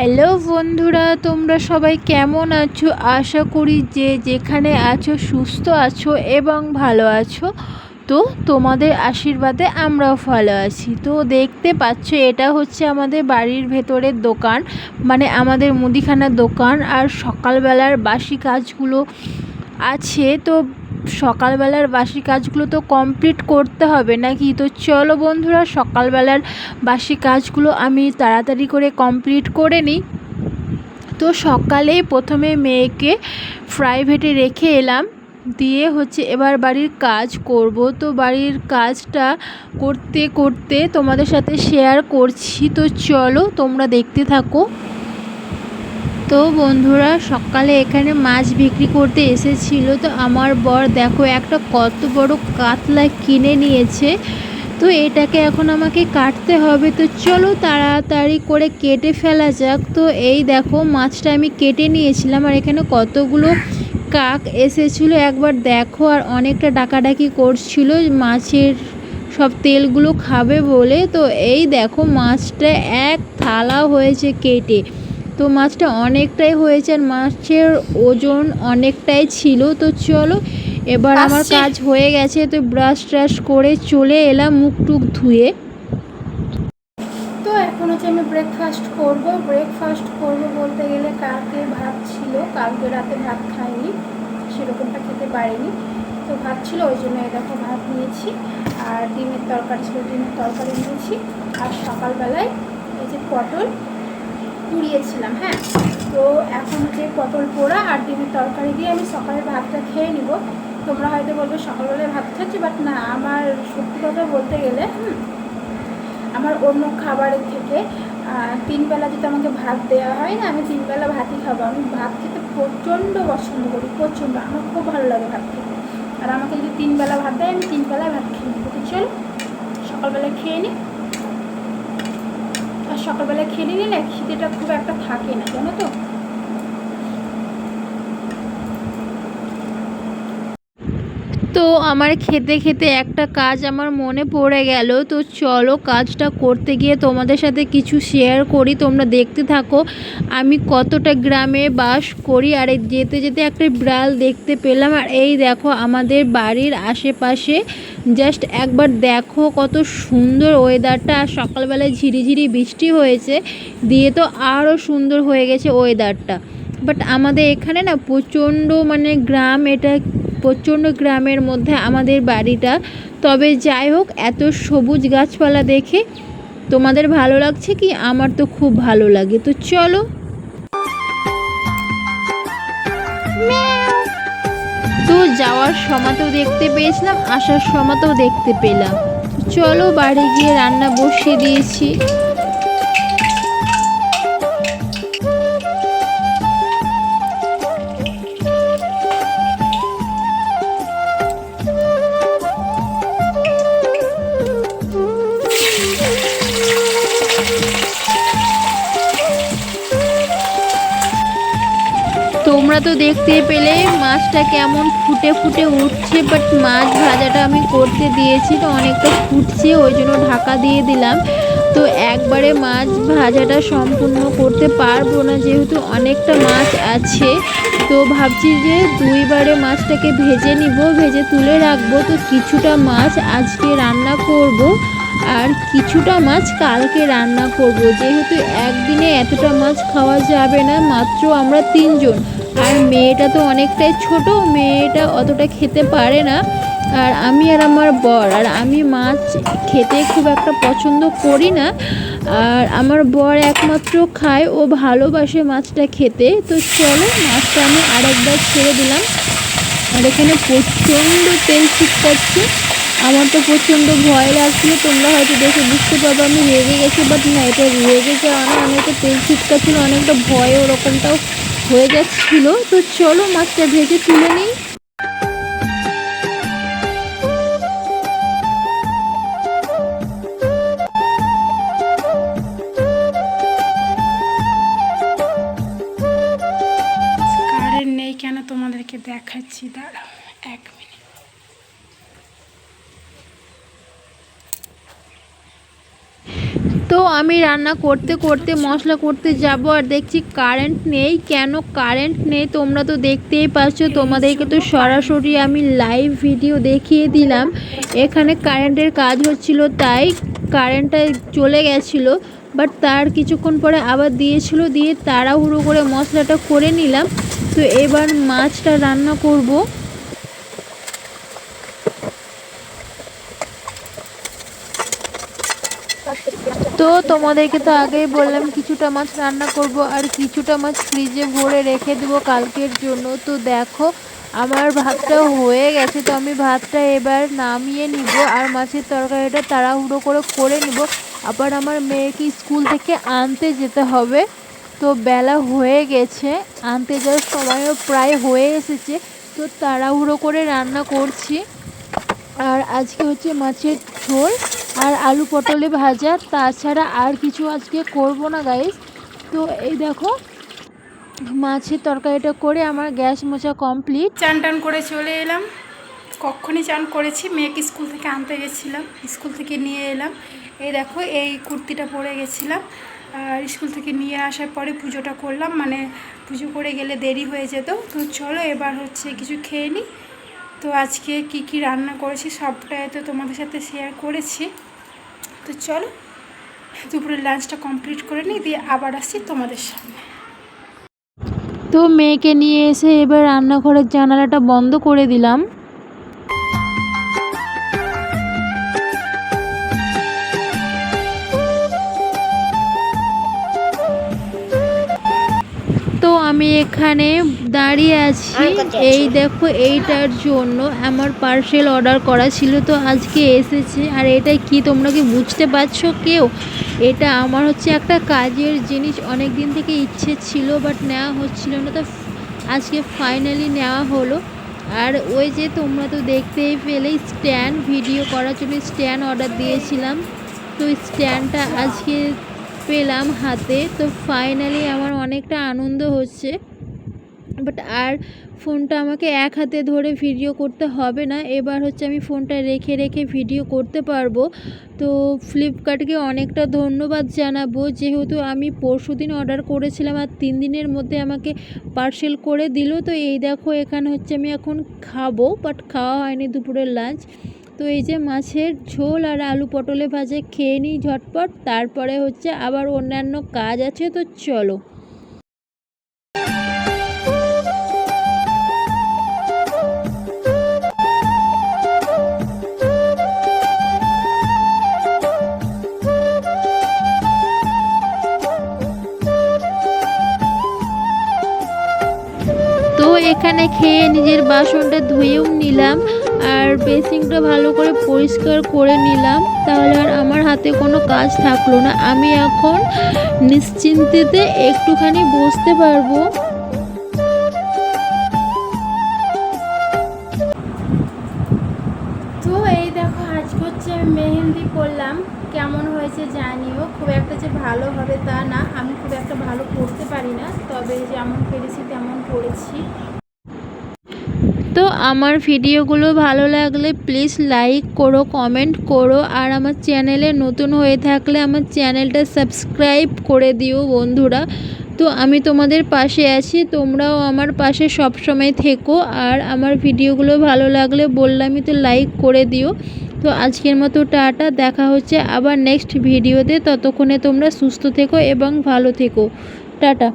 Hello বন্ধুরা, তোমরা সবাই কেমন আছো? আশা করি যে যেখানে আছো সুস্থ আছো এবং ভালো আছো। তো তোমাদের আশীর্বাদে আমরাও ভালো আছি। তো দেখতে পাচ্ছ এটা হচ্ছে আমাদের বাড়ির ভেতরের দোকান, মানে আমাদের মুদিখানার দোকান। আর সকালবেলার বাসি কাজগুলো আছে, তো সকালবেলার বাসি কাজগুলো তো কমপ্লিট করতে হবে নাকি। তো চলো বন্ধুরা, সকালবেলার বাসি কাজগুলো আমি তাড়াতাড়ি করে কমপ্লিট করে নিই। তো সকালেই প্রথমে মেয়েকে প্রাইভেটে রেখে এলাম, দিয়ে হচ্ছে এবার বাড়ির কাজ করব। তো বাড়ির কাজটা করতে করতে তোমাদের সাথে শেয়ার করছি। তো চলো তোমরা দেখতে থাকো। তো বন্ধুরা, সকালে এখানে মাছ বিক্রি করতে এসেছিল। তো আমার বর দেখো একটা কত বড় কাতলা কিনে নিয়েছে। তো এটাকে এখন আমাকে কাটতে হবে। তো চলো তাড়াতাড়ি করে কেটে ফেলা যাক। তো এই দেখো মাছটা আমি কেটে নিয়েছিলাম, আর এখানে কতগুলো কাক এসেছিলো একবার দেখো, আর অনেকটা ডাকাডাকি করছিল মাছের সব তেলগুলো খাবে বলে। তো এই দেখো মাছটা এক থালা হয়েছে কেটে। তো মাছটা অনেকটাই হয়েছে, আর মাছের ওজন অনেকটাই ছিল। তো চলো এবার আমার কাজ হয়ে গেছে। তো ব্রাশ ট্রাশ করে চলে এলাম মুখ টুক ধুয়ে। তো এখন হচ্ছে আমি ব্রেকফাস্ট করব বলতে গেলে কালকে ভাত ছিল, কালকে রাতে ভাত খাইনি, সেরকমটা খেতে পারিনি। তো ভাত ছিল, ওই জন্য দেখো ভাত নিয়েছি। আর ডিমের তরকারি ছিল, ডিমের তরকারি নিয়েছি। আর সকালবেলায় এই যে পটল পুড়িয়েছিলাম। হ্যাঁ, তো এখন হচ্ছে পটল পোড়া আর ডিমের তরকারি দিয়ে আমি সকালে ভাতটা খেয়ে নিব। তোমরা হয়তো বলবে সকালবেলায় ভাত খাচ্ছি, বাট না, আমার সত্যি কথা বলতে গেলে আমার অন্য খাবারের থেকে 3 বেলা যদি আমাকে ভাত দেওয়া হয় না, আমি 3 বেলা ভাতই খাবো। আমি ভাত খেতে প্রচণ্ড পছন্দ করি, প্রচণ্ড, আমার খুব ভালো লাগে ভাত খেতে। আর আমাকে যদি 3 বেলা ভাত দেয়, আমি 3 বেলায় ভাত খেয়ে নেবো। তো চলো সকালবেলায় খেয়ে নিই। আর সকালবেলা খেয়ে নিলে খিদেটা খুব একটা থাকে না, জানো তো। তো আমার খেতে খেতে একটা কাজ আমার মনে পড়ে গেল। তো চলো কাজটা করতে গিয়ে তোমাদের সাথে কিছু শেয়ার করি, তোমরা দেখতে থাকো। আমি কতটা গ্রামে বাস করি, আর যেতে যেতে একটা বিড়াল দেখতে পেলাম। আর এই দেখো আমাদের বাড়ির আশেপাশে জাস্ট একবার দেখো কত সুন্দর ওয়েদারটা। আর সকালবেলায় ঝিরিঝিরি বৃষ্টি হয়েছে, দিয়ে তো আরও সুন্দর হয়ে গেছে ওয়েদারটা। বাট আমাদের এখানে না প্রচণ্ড, মানে গ্রাম, এটা প্রচণ্ড গ্রামের মধ্যে আমাদের বাড়িটা। তবে যাই হোক, এত সবুজ গাছপালা দেখে তোমাদের ভালো লাগছে কি? আমার তো খুব ভালো লাগে। তো চলো, তো যাওয়ার সময়তেও দেখতে পেয়েছিলাম, আসার সময়তেও দেখতে পেলাম। চলো বাড়ি গিয়ে রান্না বসিয়ে দিয়েছি। তোমরা তো দেখতে পেলে মাছটা কেমন ফুটে ফুটে উঠছে। বাট মাছ ভাজাটা আমি করতে দিয়েছি, তো অনেকটা ফুটছে, ওই জন্য ঢাকা দিয়ে দিলাম। তো একবারে মাছ ভাজাটা সম্পূর্ণ করতে পারবো না, যেহেতু অনেকটা মাছ আছে। তো ভাবছি যে 2 বারে মাছটাকে ভেজে নিব, ভেজে তুলে রাখবো। তো কিছুটা মাছ আজকে রান্না করব, আর কিছুটা মাছ কালকে রান্না করব। যেহেতু একদিনে এতটা মাছ খাওয়া যাবে না, মাত্র আমরা 3 জন। আর মেয়েটা তো অনেকটাই ছোট, মেয়েটা অতটা খেতে পারে না। আর আমি আর আমার বর, আর আমি মাছ খেতে খুব একটা পছন্দ করি না। আর আমার বর একমাত্র খায়, ও ভালোবাসে মাছটা খেতে। তো চলো মাছটা আমি আরেকবার ছেড়ে দিলাম। আর এখানে প্রচণ্ড তেল ছিটকাচ্ছে, আমার তো প্রচণ্ড ভয় লাগছিলো। তোমরা হয়তো দেখে বুঝতে পারবে আমি রেগে গেছি, বাট না, এটা রেগে যাওয়া না, অনেকটা তেল ছিটকাচ্ছিলো, অনেকটা ভয় ওরকমটাও হয়ে যাচ্ছিলো। তো চলো মাছটা ভেজে তুলে নিই। কারেন্ট নেই কেন, তোমাদেরকে দেখাচ্ছি, দাঁড়াও 1 মিনিট। তো তো আমি রান্না করতে করতে মশলা করতে যাব আর দেখছি কারেন্ট নেই। কেন কারেন্ট নেই তোমরা তো দেখতেই পাচ্ছ, তোমাদেরকে তো সরাসরি আমি লাইভ ভিডিও দেখিয়ে দিলাম। এখানে কারেন্টের কাজ হচ্ছিল তাই কারেন্টটা চলে গেছিলো, বাট তার কিছুক্ষণ পরে আবার দিয়েছিল, দিয়ে তাড়াহুড়ো করে মশলাটা করে নিলাম। তো এবার মাছটা রান্না করব। তো তোমাদেরকে তো আগেই বললাম কিছুটা মাছ রান্না করব আর কিছুটা মাছ ফ্রিজে ভরে রেখে দেবো কালকের জন্য। তো দেখো আমার ভাতটা হয়ে গেছে, তো আমি ভাতটা এবার নামিয়ে নিব আর মাছের তরকারিটা তাড়াহুড়ো করে নিব। আবার আমার মেয়েকে স্কুল থেকে আনতে যেতে হবে, তো বেলা হয়ে গেছে, আনতে যাওয়ার সময়ও প্রায় হয়ে এসেছে। তো তাড়াহুড়ো করে রান্না করছি। আর আজকে হচ্ছে মাছের ঝোল আর আলু পটলে ভাজা, তাছাড়া আর কিছু আজকে করব না গাইস। তো এই দেখো মাছের তরকারিটা করে আমার গ্যাস মোছা কমপ্লিট। চান টান করে চলে এলাম, কক্ষণই চান করেছি, মেয়েকে স্কুল থেকে আনতে গেছিলাম, স্কুল থেকে নিয়ে এলাম। এই দেখো এই কুর্তিটা পরে গেছিলাম, আর স্কুল থেকে নিয়ে আসার পরে পুজোটা করলাম, মানে পুজো করে গেলে দেরি হয়ে যেত। তো চলো এবার হচ্ছে কিছু খেয়ে নিই। তো আজকে কি কি রান্না করেছি সবটাই তো তোমাদের সাথে শেয়ার করেছি। তো চলো দুপুরের লাঞ্চটা কমপ্লিট করে নিই, দিয়ে আবার আসছি তোমাদের সামনে। তো মেয়েকে নিয়ে এসে এবার রান্নাঘরের জানালাটা বন্ধ করে দিলাম। তো আমি এখানে দাঁড়িয়ে আছি, এই দেখো এইটার জন্য আমার পার্সেল অর্ডার করা ছিল, তো আজকে এসেছে। আর এটা কি তোমরা কি বুঝতে পারছো কেউ? এটা আমার হচ্ছে একটা কাজের জিনিস, অনেক দিন থেকে ইচ্ছে ছিল বাট নেওয়া হচ্ছিল না, তো আজকে ফাইনালি নেওয়া হলো। আর ওই যে তোমরা তো দেখতেই পেলে স্ট্যান্ড, ভিডিও করার জন্য স্ট্যান্ড অর্ডার দিয়েছিলাম, তো স্ট্যান্ডটা আজকে পেলাম হাতে। তো ফাইনালি আমার অনেকটা আনন্দ হচ্ছে, বাট আর ফোনটা আমাকে এক হাতে ধরে ভিডিও করতে হবে না, এবার হচ্ছে আমি ফোনটা রেখে রেখে ভিডিও করতে পারবো। তো ফ্লিপকার্টকে অনেকটা ধন্যবাদ জানাবো, যেহেতু আমি পরশুদিন অর্ডার করেছিলাম আর 3 দিনের মধ্যে আমাকে পার্সেল করে দিল। তো এই দেখো এখানে হচ্ছে আমি এখন খাবো, বাট খাওয়া হয়নি দুপুরের লাঞ্চ। তো এই যে মাছের ঝোল আর আলু পটলে ভাজা খেয়ে নিই ঝটপট, তারপরে হচ্ছে আবার অন্যান্য কাজ আছে। তো চলো। তো এখানে খেয়ে নিজের বাসনটা ধুয়েও নিলাম আর বেসিনটা ভালো করে পরিষ্কার করে নিলাম, তাহলে আর আমার হাতে কোনো কাজ থাকলো না। আমি এখন নিশ্চিন্তিতে একটুখানি বসতে পারবো। তো এই দেখো আজকে হচ্ছে আমি মেহেন্দি করলাম, কেমন হয়েছে জানিও। খুব একটা যে ভালো হবে তা না, আমি খুব একটা ভালো করতে পারি না, তবে যেমন পেরেছি তেমন করেছি। তো আমার ভিডিওগুলো ভালো লাগলে প্লিজ লাইক করো, কমেন্ট করো, আর আমার চ্যানেলে নতুন হয়ে থাকলে আমার চ্যানেলটা সাবস্ক্রাইব করে দিও বন্ধুরা। তো আমি তোমাদের পাশে আছি, তোমরাও আমার পাশে সব সময় থেকো। আর আমার ভিডিওগুলো ভালো লাগলে বললামই তো লাইক করে দিও। তো আজকের মতো টাটা, দেখা হচ্ছে আবার নেক্সট ভিডিওতে। ততক্ষণে তোমরা সুস্থ থেকো এবং ভালো থেকো। টাটা।